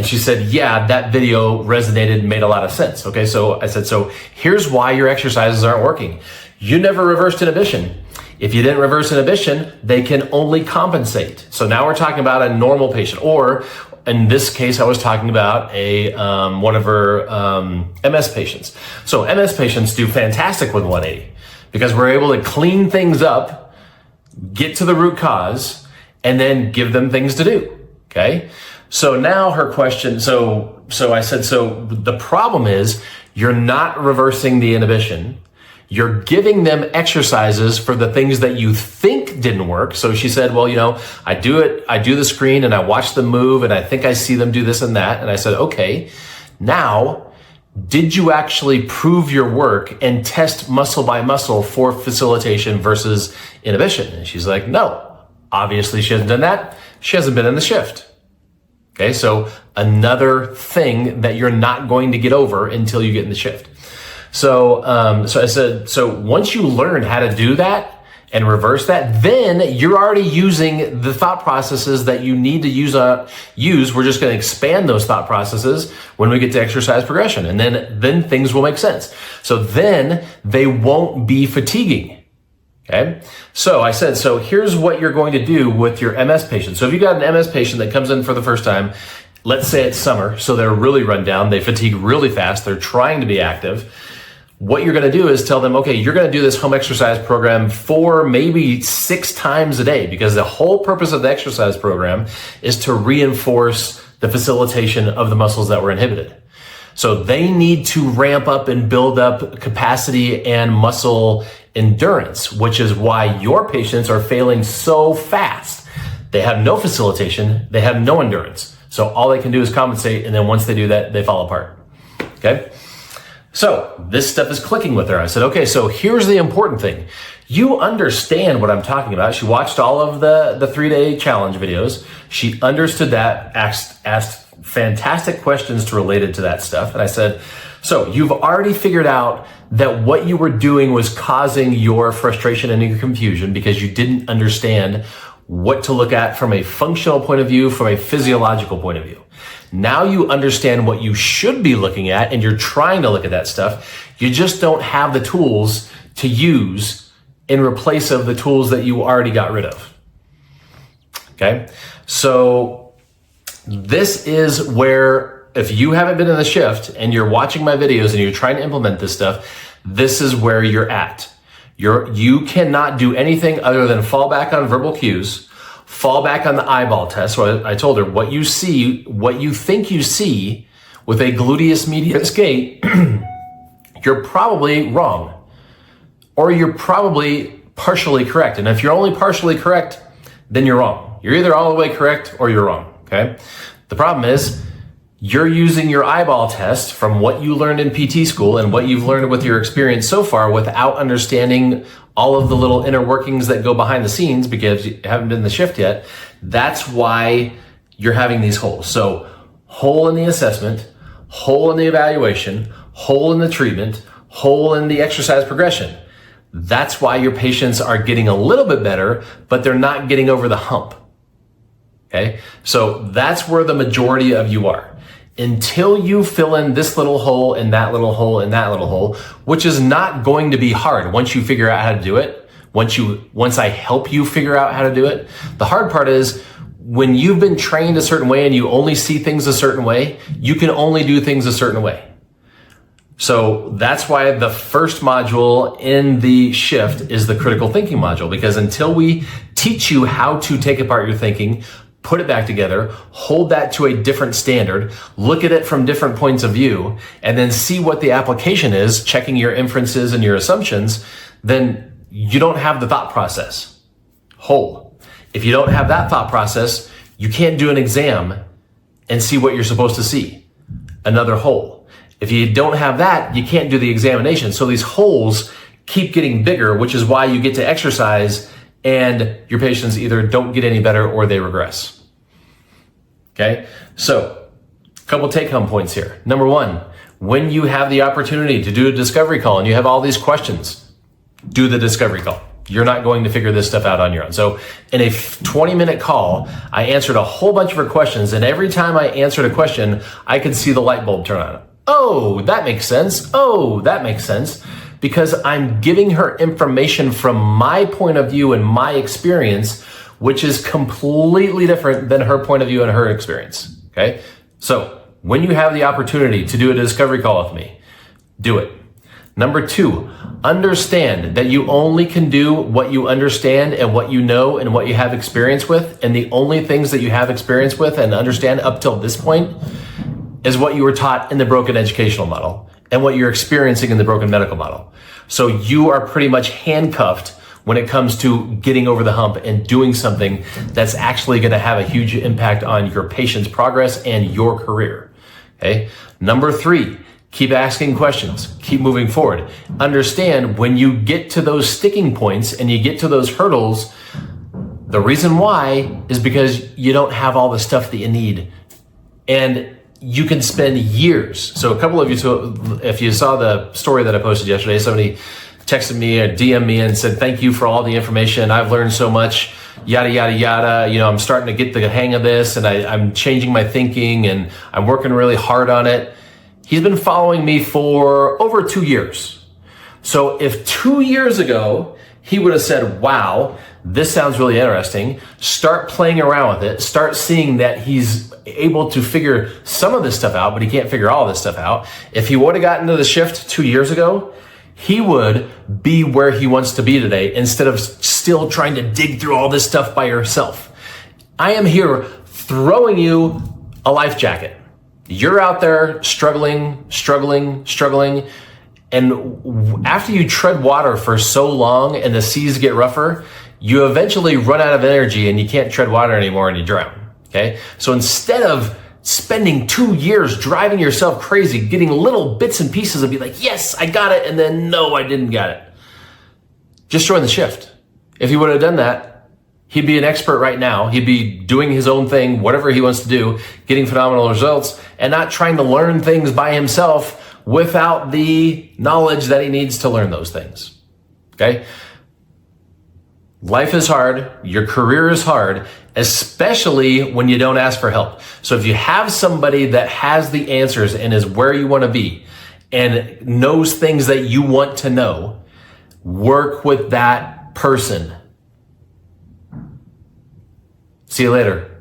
And she said, yeah, that video resonated and made a lot of sense. Okay, so I said, so here's why your exercises aren't working. You never reversed inhibition. If you didn't reverse inhibition, they can only compensate. So now we're talking about a normal patient, or in this case, I was talking about one of her MS patients. So MS patients do fantastic with 180 because we're able to clean things up, get to the root cause, and then give them things to do. Okay. So now her question, so I said, so the problem is you're not reversing the inhibition. You're giving them exercises for the things that you think didn't work. So she said, well, I do the screen and I watch them move and I think I see them do this and that. And I said, okay, now, did you actually prove your work and test muscle by muscle for facilitation versus inhibition? And she's like, no, obviously she hasn't done that. She hasn't been in the shift. Okay, so another thing that you're not going to get over until you get in the shift. So I said, so once you learn how to do that and reverse that, then you're already using the thought processes that you need to use. We're just going to expand those thought processes when we get to exercise progression, and then things will make sense. So then they won't be fatiguing. Okay. So I said, so here's what you're going to do with your MS patient. So if you got an MS patient that comes in for the first time, let's say it's summer, so they're really run down, they fatigue really fast, they're trying to be active. What you're going to do is tell them, okay, you're going to do this home exercise program 4, maybe 6 times a day, because the whole purpose of the exercise program is to reinforce the facilitation of the muscles that were inhibited. So they need to ramp up and build up capacity and muscle endurance, which is why your patients are failing so fast. They have no facilitation, they have no endurance. So all they can do is compensate, and then once they do that, they fall apart. Okay? So this stuff is clicking with her. I said, okay, so here's the important thing. You understand what I'm talking about. She watched all of the 3-day challenge videos. She understood that, asked fantastic questions related to that stuff. And I said, so you've already figured out that what you were doing was causing your frustration and your confusion because you didn't understand what to look at from a functional point of view, from a physiological point of view. Now you understand what you should be looking at, and you're trying to look at that stuff. You just don't have the tools to use in replace of the tools that you already got rid of. Okay? So this is where, if you haven't been in the shift and you're watching my videos and you're trying to implement this stuff, this is where you're at. You cannot do anything other than fall back on verbal cues, fall back on the eyeball test. So I told her, what you see, what you think you see with a gluteus medius gait, you're probably wrong, or you're probably partially correct. And if you're only partially correct, then you're wrong. You're either all the way correct or you're wrong. Okay. The problem is you're using your eyeball test from what you learned in PT school and what you've learned with your experience so far without understanding all of the little inner workings that go behind the scenes because you haven't been in the shift yet. That's why you're having these holes. So hole in the assessment, hole in the evaluation, hole in the treatment, hole in the exercise progression. That's why your patients are getting a little bit better, but they're not getting over the hump. Okay. So that's where the majority of you are. Until you fill in this little hole and that little hole and that little hole, which is not going to be hard once you figure out how to do it. Once I help you figure out how to do it. The hard part is when you've been trained a certain way and you only see things a certain way, you can only do things a certain way. So that's why the first module in the shift is the critical thinking module, because until we teach you how to take apart your thinking, put it back together, hold that to a different standard, look at it from different points of view, and then see what the application is, checking your inferences and your assumptions, then you don't have the thought process whole. If you don't have that thought process, you can't do an exam and see what you're supposed to see, another hole. If you don't have that, you can't do the examination. So these holes keep getting bigger, which is why you get to exercise and your patients either don't get any better or they regress. Okay, so a couple take-home points here. Number one, when you have the opportunity to do a discovery call and you have all these questions, do the discovery call. you're not going to figure this stuff out on your own. So in a 20-minute call, I answered a whole bunch of her questions. And every time I answered a question, I could see the light bulb turn on. Oh, that makes sense. Oh, that makes sense. Because I'm giving her information from my point of view and my experience, which is completely different than her point of view and her experience. Okay. So when you have the opportunity to do a discovery call with me, do it. Number 2, understand that you only can do what you understand and what you know and what you have experience with. And the only things that you have experience with and understand up till this point is what you were taught in the broken educational model and what you're experiencing in the broken medical model. So you are pretty much handcuffed when it comes to getting over the hump and doing something that's actually going to have a huge impact on your patient's progress and your career. Okay. Number 3, keep asking questions, keep moving forward. Understand when you get to those sticking points and you get to those hurdles, the reason why is because you don't have all the stuff that you need. And you can spend years. So a couple of you, if you saw the story that I posted yesterday, somebody texted me or DM'd me and said, thank you for all the information. I've learned so much, yada, yada, yada. I'm starting to get the hang of this and I'm changing my thinking and I'm working really hard on it. He's been following me for over 2 years. So if 2 years ago, he would have said, wow, this sounds really interesting. Start playing around with it. Start seeing that he's able to figure some of this stuff out, but he can't figure all this stuff out. If he would have gotten to the shift 2 years ago, he would be where he wants to be today instead of still trying to dig through all this stuff by yourself. I am here throwing you a life jacket. You're out there struggling. And after you tread water for so long and the seas get rougher, you eventually run out of energy and you can't tread water anymore and you drown. Okay. So instead of spending 2 years driving yourself crazy, getting little bits and pieces and be like, yes, I got it. And then no, I didn't get it. Just join the shift. If he would have done that, he'd be an expert right now. He'd be doing his own thing, whatever he wants to do, getting phenomenal results and not trying to learn things by himself without the knowledge that he needs to learn those things. Okay. Life is hard. Your career is hard, especially when you don't ask for help. So if you have somebody that has the answers and is where you want to be and knows things that you want to know, work with that person. See you later.